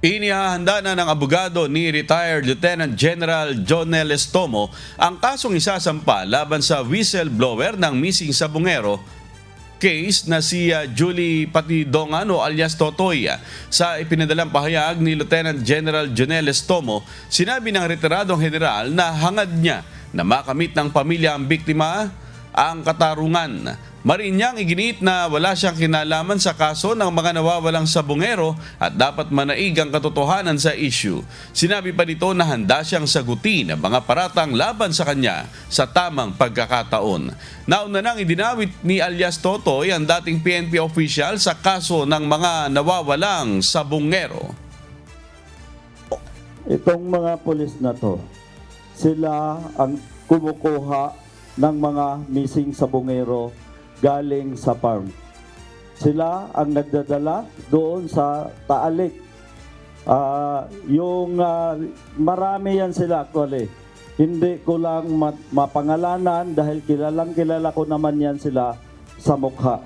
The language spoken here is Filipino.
Inihahanda na ng abogado ni retired Lieutenant General Jonel Estomo ang kasong isasampa laban sa whistleblower ng missing sabungero case na si Julie Patidongan o alias Totoy. Sa ipinadalang pahayag ni Lieutenant General Jonel Estomo, sinabi ng retiradong general na hangad niya na makamit ng pamilya ang biktima ang katarungan. Marin niyang iginit na wala siyang kinalaman sa kaso ng mga nawawalang sabungero at dapat manaig ang katotohanan sa issue. Sinabi pa nito na handa siyang sagutin ang mga paratang laban sa kanya sa tamang pagkakataon. Nauna nang idinawit ni alias Totoy ang dating PNP official sa kaso ng mga nawawalang sabungero. Itong mga pulis na to, sila ang kumukuha ng mga missing sabungero galing sa farm. Sila ang nagdadala doon sa Taalik. Marami yan sila actually. Hindi ko lang mapangalanan dahil kilalang kilala ko naman yan sila sa mukha.